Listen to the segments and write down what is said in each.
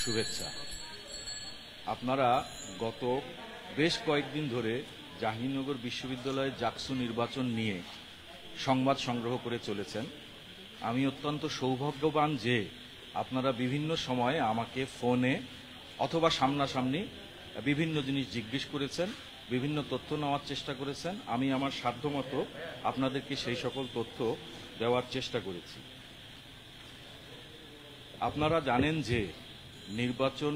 শুভেচ্ছা। আপনারা গত বেশ কয়েকদিন ধরে জাহাঙ্গীরনগর বিশ্ববিদ্যালয়ে জাকসু নির্বাচন নিয়ে সংবাদ সংগ্রহ করে চলেছেন। আমি অত্যন্ত সৌভাগ্যবান যে আপনারা বিভিন্ন সময়ে আমাকে ফোনে অথবা সামনাসামনি বিভিন্ন জিনিস জিজ্ঞেস করেছেন, বিভিন্ন তথ্য নেওয়ার চেষ্টা করেছেন। আমি আমার সাধ্যমতো আপনাদেরকে সেই সকল তথ্য দেওয়ার চেষ্টা করেছি। আপনারা জানেন যে নির্বাচন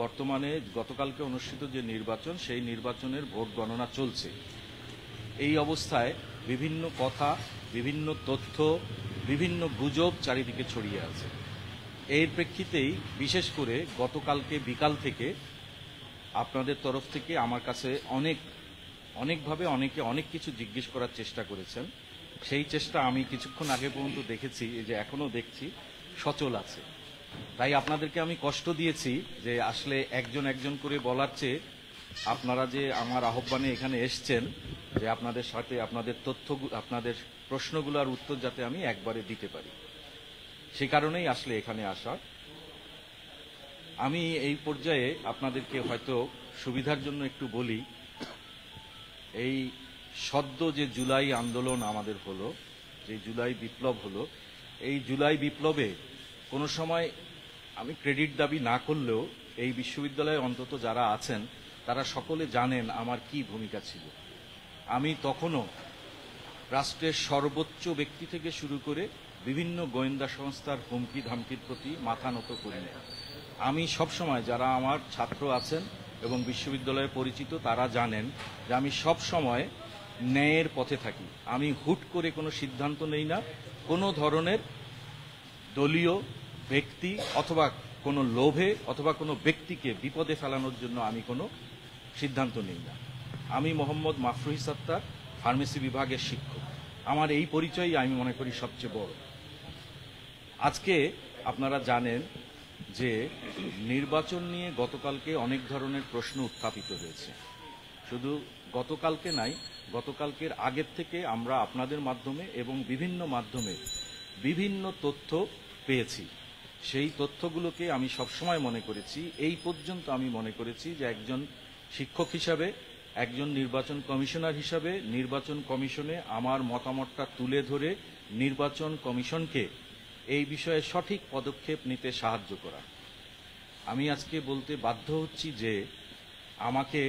বর্তমানে গতকালকে অনুষ্ঠিত যে নির্বাচন, সেই নির্বাচনের ভোট গণনা চলছে। এই অবস্থায় বিভিন্ন কথা, বিভিন্ন তথ্য, বিভিন্ন গুজব চারিদিকে ছড়িয়ে আছে। এর প্রেক্ষিতেই বিশেষ করে গতকালকে বিকাল থেকে আপনাদের তরফ থেকে আমার কাছে অনেকভাবে অনেকে অনেক কিছু জিজ্ঞেস করার চেষ্টা করেছেন। সেই চেষ্টা আমি কিছুক্ষণ আগে পর্যন্ত দেখেছি, এই যে এখনো দেখছি সচল আছে। তাই আপনাদেরকে আমি কষ্ট দিয়েছি যে আসলে একজন একজন করে বলার চেয়ে আপনারা যে আমার আহ্বানে এখানে এসছেন, যে আপনাদের সাথে আপনাদের তথ্য, আপনাদের প্রশ্নগুলোর উত্তর যাতে আমি একবারে দিতে পারি, সে কারণেই আসলে এখানে আসা। আমি এই পর্যায়ে আপনাদেরকে হয়তো সুবিধার জন্য একটু বলি, এই সদ্য যে জুলাই আন্দোলন আমাদের হলো, যে জুলাই বিপ্লব হলো, এই জুলাই বিপ্লবে কোনো সময় আমি ক্রেডিট দাবি না করলেও এই বিশ্ববিদ্যালয়ে অন্তত যারা আছেন তারা সকলে জানেন আমার কি ভূমিকা ছিল। আমি তখনও রাষ্ট্রের সর্বোচ্চ ব্যক্তি থেকে শুরু করে বিভিন্ন গোয়েন্দা সংস্থার হুমকি ধামকির প্রতি মাথা নত করিনি। আমি সবসময়, যারা আমার ছাত্র আছেন এবং বিশ্ববিদ্যালয়ে পরিচিত তারা জানেন যে আমি সব সময় ন্যায়ের পথে থাকি। আমি হুট করে কোনো সিদ্ধান্ত নেই না, কোনো ধরনের দলীয় ব্যক্তি অথবা কোনো লোভে অথবা কোনো ব্যক্তিকে বিপদে ফেলানোর জন্য আমি কোনো সিদ্ধান্ত নেই না। আমি মোহাম্মদ মাফরুহ সাত্তার, ফার্মেসি বিভাগের শিক্ষক। আমার এই পরিচয়ই আমি মনে করি সবচেয়ে বড়। আজকে আপনারা জানেন যে নির্বাচন নিয়ে গতকালকে অনেক ধরনের প্রশ্ন উত্থাপিত হয়েছে। শুধু গতকালকে নাই, গতকালকের আগের থেকে আমরা আপনাদের মাধ্যমে এবং বিভিন্ন মাধ্যমে বিভিন্ন তথ্য পেয়েছি। সেই তথ্যগুলোকে আমি সবসময় মনে করেছি, এই পর্যন্ত আমি মনে করেছি যে একজন শিক্ষক হিসাবে, একজন নির্বাচন কমিশনার হিসাবে নির্বাচন কমিশনে আমার মতামতটা তুলে ধরে নির্বাচন কমিশনকে এই বিষয়ে সঠিক পদক্ষেপ নিতে সাহায্য করা। আমি আজকে বলতে বাধ্য হচ্ছি যে আমাকে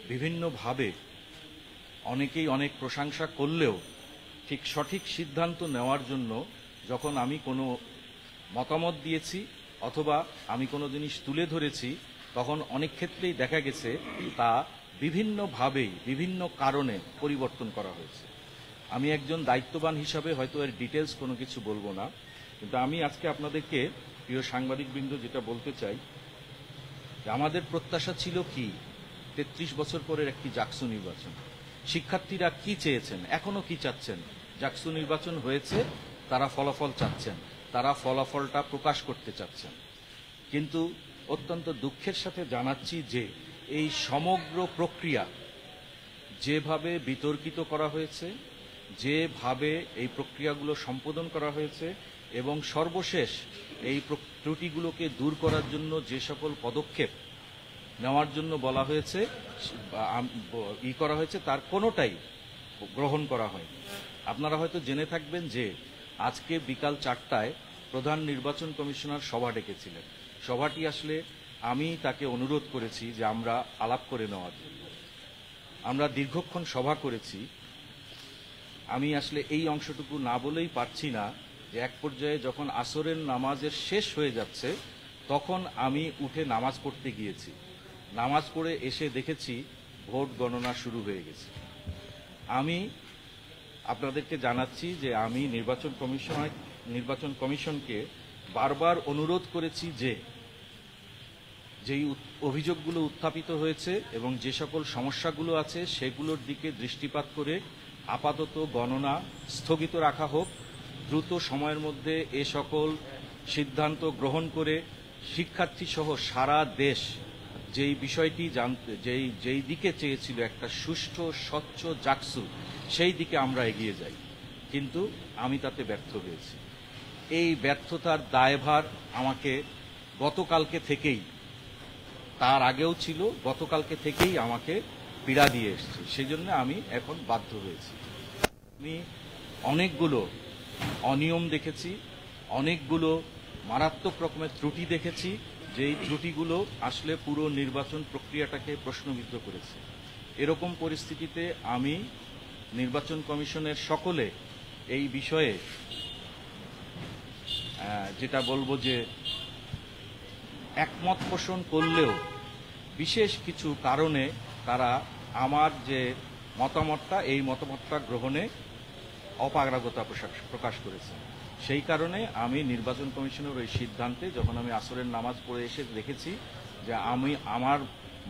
বিভিন্নভাবে অনেকেই অনেক প্রশংসা করলেও ঠিক সঠিক সিদ্ধান্ত নেওয়ার জন্য যখন আমি কোনো মতামত দিয়েছি অথবা আমি কোনো জিনিস তুলে ধরেছি, তখন অনেক ক্ষেত্রেই দেখা গেছে তা বিভিন্নভাবেই বিভিন্ন কারণে পরিবর্তন করা হয়েছে। আমি একজন দায়িত্ববান হিসাবে হয়তো এর ডিটেলস কোনো কিছু বলবো না, কিন্তু আমি আজকে আপনাদেরকে, প্রিয় সাংবাদিকবৃন্দ, যেটা বলতে চাই যে আমাদের প্রত্যাশা ছিল কি ৩৩ বছর পরের একটি জাকসু নির্বাচন। শিক্ষার্থীরা কি চেয়েছেন, এখনো কি চাচ্ছেন? জাকসু নির্বাচন হয়েছে, তারা ফলাফল চাচ্ছেন, তারা ফলাফলটা প্রকাশ করতে চাচ্ছেন। কিন্তু অত্যন্ত দুঃখের সাথে জানাচ্ছি যে এই সমগ্র প্রক্রিয়া যেভাবে বিতর্কিত করা হয়েছে, যেভাবে এই প্রক্রিয়াগুলো সম্পাদন করা হয়েছে এবং সর্বশেষ এই ত্রুটিগুলোকে দূর করার জন্য যে সকল পদক্ষেপ নেওয়ার জন্য বলা হয়েছে, করা হয়েছে, তার কোনোটাই গ্রহণ করা হয়নি। আপনারা হয়তো জেনে থাকবেন যে আজকে বিকাল 4টায় প্রধান নির্বাচন কমিশনার সভা ডেকেছিলেন। সভাটি আসলে আমি তাকে অনুরোধ করেছি যে আমরা আলাপ করে নেওয়ার জন্য। আমরা দীর্ঘক্ষণ সভা করেছি। আমি আসলে এই অংশটুকু না বলেই পারছি না যে এক পর্যায়ে যখন আসরের নামাজের শেষ হয়ে যাচ্ছে, তখন আমি উঠে নামাজ পড়তে গিয়েছি। নামাজ পড়ে এসে দেখেছি ভোট গণনা শুরু হয়ে গেছে। আমি আপনাদেরকে জানাচ্ছি যে আমি নির্বাচন কমিশনকে বারবার অনুরোধ করেছি যে যেই অভিযোগগুলো উত্থাপিত হয়েছে এবং যে সকল সমস্যাগুলো আছে সেগুলোর দিকে দৃষ্টিপাত করে আপাতত গণনা স্থগিত রাখা হোক। দ্রুত সময়ের মধ্যে এ সকল সিদ্ধান্ত গ্রহণ করে শিক্ষার্থী সহ সারা দেশ যেই বিষয়টি যেই দিকে চেয়েছিল একটা সুষ্ঠু স্বচ্ছ জাকসু, সেই দিকে আমরা এগিয়ে যাই। কিন্তু আমি তাতে ব্যর্থ হয়েছি। এই ব্যর্থতার দায়ভার আমাকে গতকালকে থেকেই, তার আগেও ছিল, গতকালকে থেকেই আমাকে পীড়া দিয়ে এসছে। সেই জন্য আমি এখন বাধ্য হয়েছি। আমি অনেকগুলো অনিয়ম দেখেছি, অনেকগুলো মারাত্মক রকমের ত্রুটি দেখেছি, যেই ত্রুটিগুলো আসলে পুরো নির্বাচন প্রক্রিয়াটাকে প্রশ্নবিদ্ধ করেছে। এরকম পরিস্থিতিতে আমি নির্বাচন কমিশনের সকলে এই বিষয়ে যেটা বলবো যে একমত পোষণ করলেও বিশেষ কিছু কারণে তারা আমার যে মতামতটা, এই মতামতটা গ্রহণে অপারগতা প্রকাশ করেছে। সেই কারণে আমি নির্বাচন কমিশনের ওই সিদ্ধান্তে, যখন আমি আসরের নামাজ পড়ে এসে দেখেছি যে আমি আমার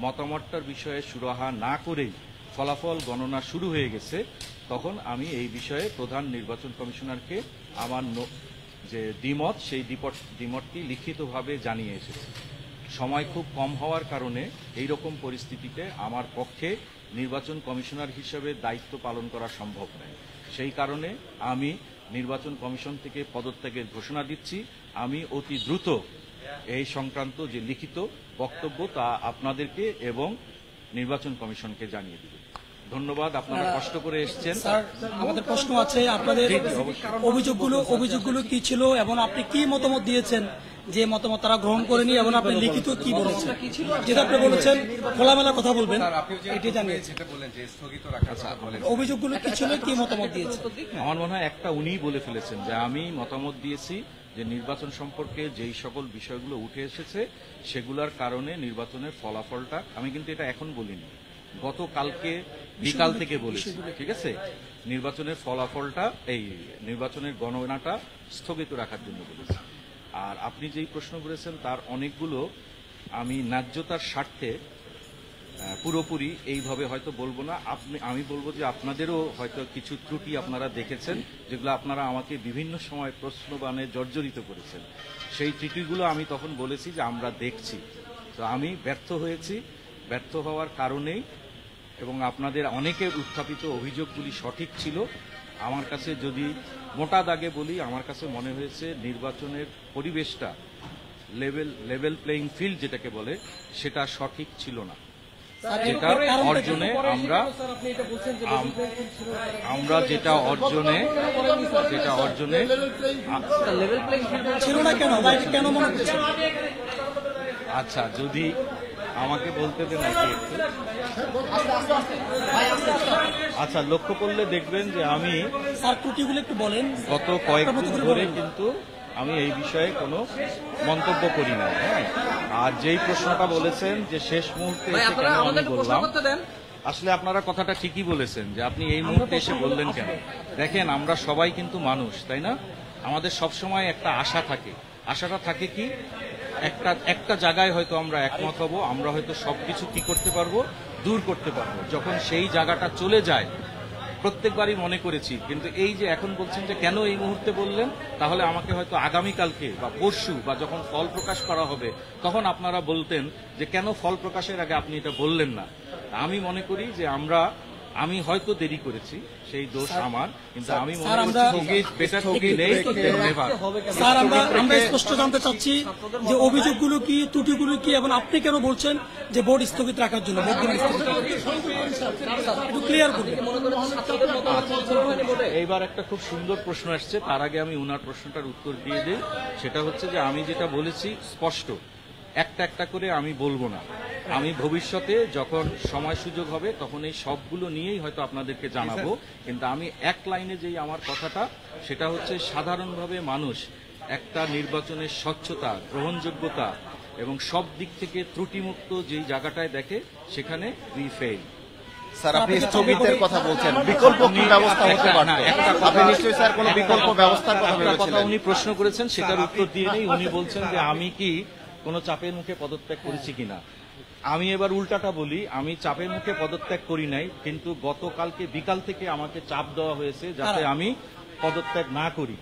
মতামতটার বিষয়ে সুরাহা না করেই ফলাফল গণনা শুরু হয়ে গেছে, তখন আমি এই বিষয়ে প্রধান নির্বাচন কমিশনারকে আমার যে দ্বিমত, সেই দ্বিমতটি লিখিতভাবে জানিয়ে এসেছি। সময় খুব কম হওয়ার কারণে এই রকম পরিস্থিতিতে আমার পক্ষে নির্বাচন কমিশনার হিসেবে দায়িত্ব পালন করা সম্ভব নয়। সেই কারণে আমি নির্বাচন কমিশন থেকে পদত্যাগের ঘোষণা দিচ্ছি। আমি অতি দ্রুত এই সংক্রান্ত যে লিখিত বক্তব্য তা আপনাদেরকে এবং নির্বাচন কমিশনকে জানিয়ে দেব। ধন্যবাদ, আপনারা কষ্ট করে এসেছেন। স্যার, আমাদের প্রশ্ন আছে, আপনাদের অভিযোগগুলো কি ছিল এবং আপনি কি মতামত দিয়েছেন? যে মতামত তারা গ্রহণ করেনি এবং আপনি লিখিত কি বলেছেন? যেটা আপনি বলেছেন খোলামেলা কথা বলবেন, এটি জানিয়েছেন। অভিযোগগুলো কি ছিল, কি মতামত দিয়েছেন? আমার মনে হয় একটা উনিই বলে ফেলেছেন যে আমি মতামত দিয়েছি যে নির্বাচন সম্পর্কে যেই সকল বিষয়গুলো উঠে এসেছে সেগুলোর কারণে নির্বাচনের ফলাফলটা, আমি কিন্তু এটা এখন বলিনি, গতকালকে বিকাল থেকে বলেছি, ঠিক আছে, নির্বাচনের ফলাফলটা, এই নির্বাচনের গণনাটা স্থগিত রাখার জন্য বলেছি। আর আপনি যেই প্রশ্ন করেছেন তার অনেকগুলো আমি ন্যায্যতার স্বার্থে পুরোপুরি এইভাবে হয়তো বলবো না। আমি বলবো যে আপনাদেরও হয়তো কিছু ত্রুটি আপনারা দেখেছেন, যেগুলো আপনারা আমাকে বিভিন্ন সময় প্রশ্নবাণে জর্জরিত করেছেন। সেই ত্রুটিগুলো আমি তখন বলেছি যে আমরা দেখছি। তো আমি ব্যর্থ হয়েছি, ব্যর্থ হওয়ার কারণেই, এবং আপনাদের অনেকের উত্থাপিত অভিযোগগুলি সঠিক ছিল। আমার কাছে যদি মোটা দাগে বলি, আমার কাছে মনে হয়েছে নির্বাচনের পরিবেশটা, লেভেল প্লেইং ফিল্ড যেটাকে বলে, সেটা সঠিক ছিল না। যেটা অর্জনে আমরা যেটা অর্জনে ছিল না কেন, কেন মনে করছেন? আচ্ছা, যদি আমাকে বলতে দেন আর কি একটু। আচ্ছা, লক্ষ্য করলে দেখবেন যে আমি একটু বলেন। গত কয়েকদিন ধরে কিন্তু আমি এই বিষয়ে কোনো মন্তব্য করি না। হ্যাঁ, আর যেই প্রশ্নটা বলেছেন যে শেষ মুহূর্তে এসে কেন আমি বললাম, আসলে আপনারা কথাটা ঠিকই বলেছেন যে আপনি এই মুহূর্তে এসে বললেন কেন। দেখেন, আমরা সবাই কিন্তু মানুষ, তাই না? আমাদের সবসময় একটা আশা থাকে। আশাটা থাকে কি, একটা জায়গায় হয়তো আমরা একমত হব, আমরা হয়তো সবকিছু কি করতে পারবো, দূর করতে পারবো। যখন সেই জায়গাটা চলে যায়, প্রত্যেকবারই মনে করেছি, কিন্তু এই যে এখন বলছেন যে কেন এই মুহূর্তে বললেন, তাহলে আমাকে হয়তো আগামীকালকে বা পরশু বা যখন ফল প্রকাশ করা হবে তখন আপনারা বলতেন যে কেন ফল প্রকাশের আগে আপনি এটা বললেন না। আমি মনে করি যে আমি হয়তো দেরি করেছি, সেই দোষ আমার, কিন্তু আমি মনে স্যার, আমরা স্পষ্ট জানতে চাচ্ছি যে অভিযোগগুলো কি, ত্রুটিগুলো কি, এবং আপনি কেন বলছেন যে ভোট স্থগিত রাখার জন্য, ভোট গ্রহণ স্থগিত রাখার জন্য? একটু ক্লিয়ার করবেন। এইবার একটা খুব সুন্দর প্রশ্ন আসছে, তার আগে আমি উনার প্রশ্নটার উত্তর দিয়ে দিই। সেটা হচ্ছে যে আমি যেটা বলেছি স্পষ্ট, একটা একটা করে আমি বলবো না। আমি ভবিষ্যতে যখন সময় সুযোগ হবে তখন এই সবগুলো নিয়েই হয়তো আপনাদেরকে জানাবো। কিন্তু আমি এক লাইনে যেই আমার কথাটা, সেটা হচ্ছে সাধারণভাবে মানুষ একটা নির্বাচনের স্বচ্ছতা, গ্রহণযোগ্যতা এবং সব দিক থেকে ত্রুটিমুক্ত যেই জায়গাটায় দেখে, সেখানে উই ফেল। স্যার, আপনি স্থগিতের কথা বলছেন, বিকল্প কি ব্যবস্থা হতে পারে? আপনি নিশ্চয়ই স্যার কোনো বিকল্প ব্যবস্থার কথা ভেবেছিলেন। উনি প্রশ্ন করেছেন, সেটার উত্তর দিয়ে নেই। উনি বলছেন যে আমি কি কোনো চাপের মুখে পদত্যাগ করেছি কিনা। আমি এবার উল্টাটা বলি, আমি চাপের মুখে পদত্যাগ করি নাই, কিন্তু গতকালকে বিকাল থেকে আমাকে চাপ দেওয়া হয়েছে যাতে আমি পদত্যাগ না করি।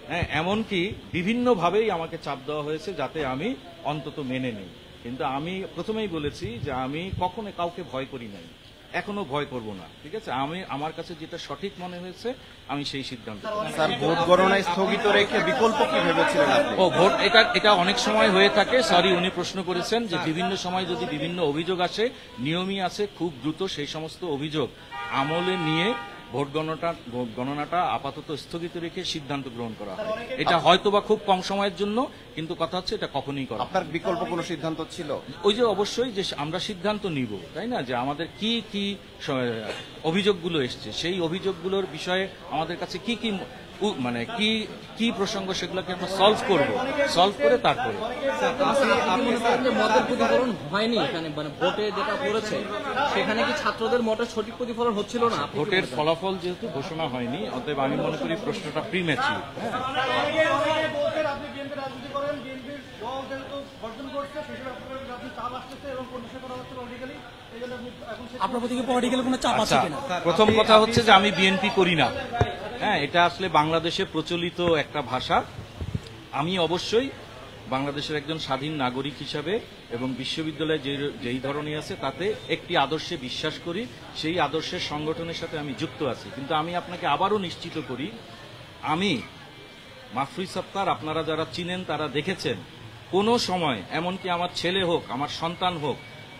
হ্যাঁ, এমনকি বিভিন্নভাবেই আমাকে চাপ দেওয়া হয়েছে যাতে আমি অন্তত মেনে নিই। কিন্তু আমি প্রথমেই বলেছি যে আমি কখনো কাউকে ভয় করি নাই। এখনো ভয় করব না, ঠিক আছে। আমি আমার কাছে যেটা সঠিক মনে হয়েছে আমি সেই সিদ্ধান্ত নেব। স্যার, ভোট গণনা স্থগিত রেখে বিকল্প কি ভেবেছিলেন আপনি? ও ভোট, এটা অনেক সময় হয়ে থাকে। সরি, উনি প্রশ্ন করেছেন যে বিভিন্ন সময় যদি বিভিন্ন অভিযোগ আসে, নিয়মই আছে খুব দ্রুত সেই সমস্ত অভিযোগ আমলে নিয়ে ভোট গণনাটা আপাতত স্থগিত রেখে সিদ্ধান্ত গ্রহণ করা হয়। এটা হয়তোবা খুব কম সময়ের জন্য, কিন্তু কথা হচ্ছে এটা কখনোই করা হয় না। আপনার বিকল্প কোনো সিদ্ধান্ত ছিল? ওই যে অবশ্যই যে আমরা সিদ্ধান্ত নিব, তাই না, যে আমাদের কি কি অভিযোগগুলো এসছে, সেই অভিযোগগুলোর বিষয়ে আমাদের কাছে কি কি মানে কি কি প্রসঙ্গ, সেগুলোকে আমরা সলভ করে তারপরে। মতের প্রতিফলন হয়নি এখানে, মানে ভোটে যেটা করেছে সেখানে কি ছাত্রদের মতের সঠিক প্রতিফলন হচ্ছিল না? ভোটের ফলাফল যেহেতু ঘোষণা হয়নি, অতএব আমি মনে করি প্রশ্নটা প্রিম্যাচিউর। আপনার প্রতি পলিটিক্যাল কোনো চাপ আছে আচ্ছা, কিনা? প্রথম কথা হচ্ছে যে আমি বিএনপি করি না। হ্যাঁ, এটা আসলে বাংলাদেশে প্রচলিত একটা ভাষা। আমি অবশ্যই বাংলাদেশের একজন স্বাধীন নাগরিক হিসাবে এবং বিশ্ববিদ্যালয়ে যেই ধরনের আছে তাতে একটি আদর্শে বিশ্বাস করি, সেই আদর্শের সংগঠনের সাথে আমি যুক্ত আছি। কিন্তু আমি আপনাকে আবারও নিশ্চিত করি, আমি মাহফুজ সত্তার, আপনারা যারা চিনেন তারা দেখেছেন, কোনো সময় এমনকি আমার ছেলে হোক, আমার সন্তান হোক,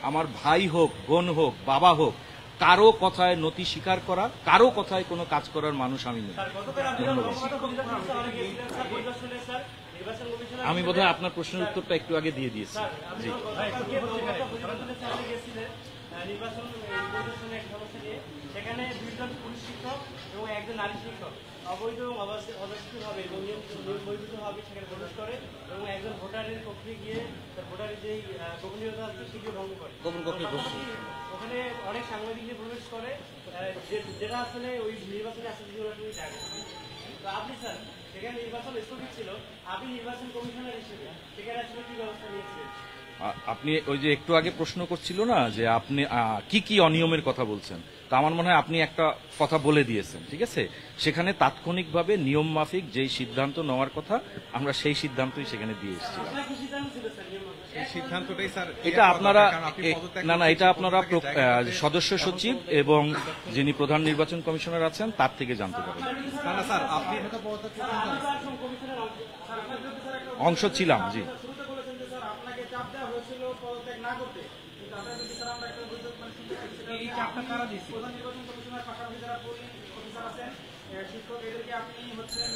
আমার ভাই হোক, বোন হোক, বাবা হোক, কারো কথায় নতি স্বীকার করা, কারো কথায় কোনো কাজ করার মানুষ আমি নই। ধন্যবাদ। আমি বোধহয় আপনার প্রশ্নের উত্তরটা একটু আগে দিয়ে দিয়েছি। জি, সেখানে দুইজন পুরুষ শিক্ষক এবং একজন নারী শিক্ষক অবৈধ অবস্থিতভাবে এবং বৈধভাবে সেখানে প্রবেশ করে এবং একজন ভোটারের পক্ষে গিয়ে তার ভোটারের যে গোপনীয়তা আছে সেগুলো ভঙ্গ করে। ওখানে অনেক সাংবাদিক প্রবেশ করে, যেটা আসলে ওই নির্বাচনে আসলে জায়গা। তো আপনি স্যার সেখানে নির্বাচন স্থগিত ছিল, আপনি নির্বাচন কমিশনার হিসেবে সেখানে আসলে কি ব্যবস্থা নিয়েছিলেন? আপনি ওই যে একটু আগে প্রশ্ন করছিল না যে আপনি কি কি অনিয়মের কথা বলছেন, তো আমার মনে হয় আপনি একটা কথা বলে দিয়েছেন, ঠিক আছে। সেখানে তাৎক্ষণিকভাবে নিয়ম মাফিক যেই সিদ্ধান্ত নেওয়ার কথা, আমরা সেই সিদ্ধান্তই সেখানে দিয়ে এসেছিলাম। এটা আপনারা এটা আপনারা সদস্য সচিব এবং যিনি প্রধান নির্বাচন কমিশনার আছেন তার থেকে জানতে পারেন। অংশ ছিলাম, জি।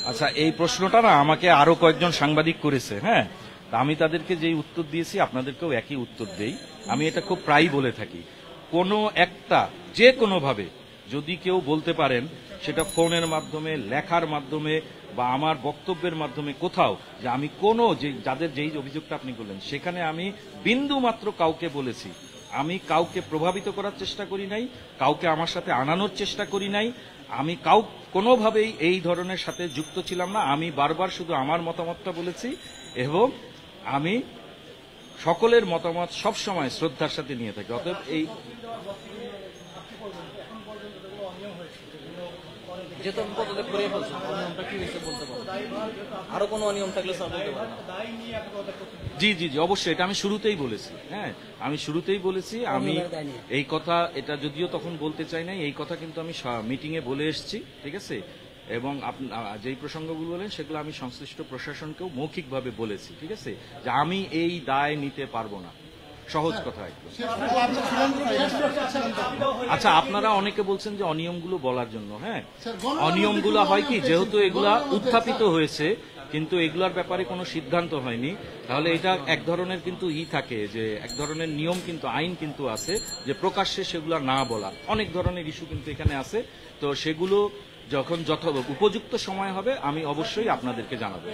আচ্ছা, এই প্রশ্নটা না আমাকে আরো কয়েকজন সাংবাদিক করেছে। হ্যাঁ, তা আমি তাদেরকে যেই উত্তর দিয়েছি আপনাদেরকেও একই উত্তর দেই। আমি এটা খুব প্রায়ই বলে থাকি, কোনো একটা যে কোনোভাবে যদি কেউ বলতে পারেন, সেটা ফোনের মাধ্যমে, লেখার মাধ্যমে বা আমার বক্তব্যের মাধ্যমে কোথাও, যে আমি কোনো যাদের যেই অভিযোগটা আপনি করলেন সেখানে আমি বিন্দু মাত্র কাউকে বলেছি, আমি কাউকে প্রভাবিত করার চেষ্টা করি নাই, কাউকে আমার সাথে আনানোর চেষ্টা করি নাই, আমি কোনোভাবেই এই ধরনের সাথে যুক্ত ছিলাম না। আমি বারবার শুধু আমার মতামতটা বলেছি এবং আমি সকলের মতামত সবসময় শ্রদ্ধার সাথে নিয়ে থাকি। অতএব এই যেহেতু আমি পদত্যাগ করে ফেলছি, অনিয়মটা কি হয়েছে বলতে পারবো, আরো কোনো অনিয়ম থাকলে স্যার বলতে পারবো। জি জি জি, অবশ্যই এটা আমি শুরুতেই বলেছি। হ্যাঁ, আমি শুরুতেই বলেছি, আমি এই কথা, এটা যদিও তখন বলতে চাই নাই, এই কথা কিন্তু আমি মিটিংয়ে বলে এসেছি, ঠিক আছে। এবং যেই প্রসঙ্গগুলো বলেন সেগুলো আমি সংশ্লিষ্ট প্রশাসনকেও মৌখিকভাবে বলেছি, ঠিক আছে, যে আমি এই দায় নিতে পারবো না। সহজ কথা একদম। আচ্ছা, আপনারা অনেকে বলছেন যে অনিয়মগুলো বলার জন্য। হ্যাঁ, অনিয়মগুলো হয় কি, যেহেতু এগুলা উত্থাপিত হয়েছে কিন্তু এগুলার ব্যাপারে কোনো সিদ্ধান্ত হয়নি, তাহলে এটা এক ধরনের কিন্তু থাকে, যে এক ধরনের নিয়ম কিন্তু, আইন কিন্তু আছে যে প্রকাশ্যে সেগুলা না বলা। অনেক ধরনের ইস্যু কিন্তু এখানে আছে, তো সেগুলো যখন উপযুক্ত সময় হবে আমি অবশ্যই আপনাদেরকে জানাবো।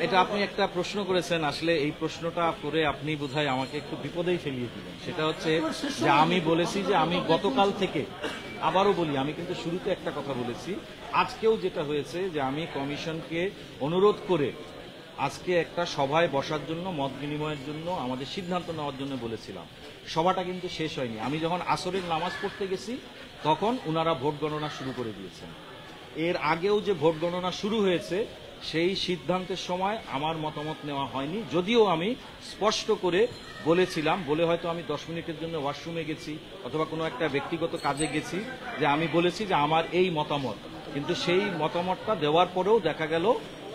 এটা আপনি একটা প্রশ্ন করেছেন, আসলে এই প্রশ্নটা করে আপনি বোধহয় আমাকে একটু বিপদেই ফেলিয়ে দিলেন। সেটা হচ্ছে যে আমি বলেছি যে আমি গতকাল থেকে, আবারও বলি, আমি কিন্তু শুরুতে একটা কথা বলেছি, আজকেও যেটা হয়েছে যে আমি কমিশনকে অনুরোধ করে আজকে একটা সভায় বসার জন্য, মত বিনিময়ের জন্য, আমাদের সিদ্ধান্ত নেওয়ার জন্য বলেছিলাম। সভাটা কিন্তু শেষ হয়নি। আমি যখন আসরের নামাজ পড়তে গেছি তখন উনারা ভোট গণনা শুরু করে দিয়েছেন। এর আগেও যে ভোট গণনা শুরু হয়েছে সেই সিদ্ধান্তের সময় আমার মতামত নেওয়া হয়নি, যদিও আমি স্পষ্ট করে বলেছিলাম, বলে হয়তো আমি 10 মিনিটের জন্য ওয়াশরুমে গেছি অথবা কোনো একটা ব্যক্তিগত কাজে গেছি, যে আমি বলেছি যে আমার এই মতামত, কিন্তু সেই মতামতটা দেওয়ার পরেও দেখা গেল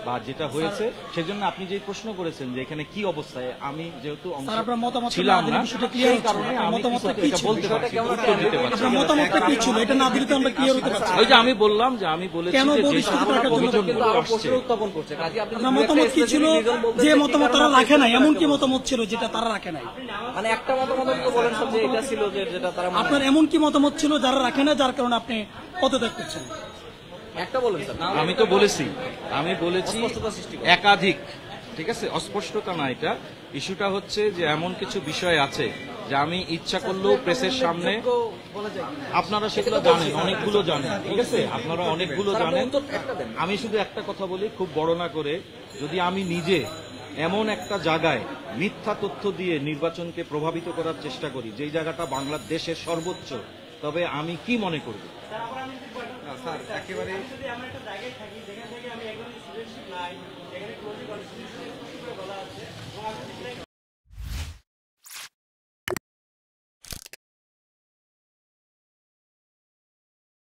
বা যেটা হয়েছে, সেজন্য আপনি যে প্রশ্ন করেছেন যে এখানে কি অবস্থায়, আমি যেহেতু অংশ স্যার, আপনার মতামত ছিলাম না দিলে না, বিষয়টা clear সেই হচ্ছে কারণে না। আমি মতামতটা কিছু কি এটা ছিল? বলতে পারছি, উত্তর দিতে পারছি। আপনার মতামতটা কি ছিল? এটা না দিলে তো আমরা ক্লিয়ার হতে পারছি না। ওই যে আমি বললাম যে আমি বলেছি কেন যে যে ভবিষ্যৎ সকল রাখার জন্য অভিযোগগুলো আরো আসছে, প্রশ্ন উত্থাপন করছে। কাজে আপনি আপনার দু একটা মতামত কি specific ছিল reason বলতেন যে কি মতামত কারণে তারা আপনি রাখে নাই? এমন কি বলছেন? মতামত ছিল যেটা তারা রাখে নাই? মানে একটা মতামত আপনি বলেন সব যে এটা ছিল যে যেটা তারা মানে- আপনার এমন কি মতামত ছিল যারা রাখে না, যার কারণে আপনি পদত্যাগ করছেন? একটা বলেন স্যার, না হলে আমি তো বলেছি, আমি বলেছি অস্পষ্টতা সৃষ্টি করে। একাধিক, ঠিক আছে, অস্পষ্টতা না, এটা ইস্যুটা হচ্ছে যে এমন কিছু বিষয় আছে যে আমি ইচ্ছা করলেও প্রেসের সামনে, আপনারা সেগুলো জানেন, অনেকগুলো জানেন, ঠিক আছে, আপনারা অনেকগুলো স্যার, আপনি জানেন। উত্তর একটা দেন। আমি শুধু একটা কথা বলি, খুব বড় না করে, যদি আমি নিজে এমন একটা জায়গায় মিথ্যা তথ্য দিয়ে নির্বাচনকে প্রভাবিত করার চেষ্টা করি, যেই জায়গাটা বাংলাদেশের সর্বোচ্চ, তবে আমি কি মনে করব? স্যার একেবারে যদি আমরা একটা জায়গায় থাকি যেখান থেকে আমি একদম স্টুডেন্টশিপ নাই, যেখানে ক্লোজিং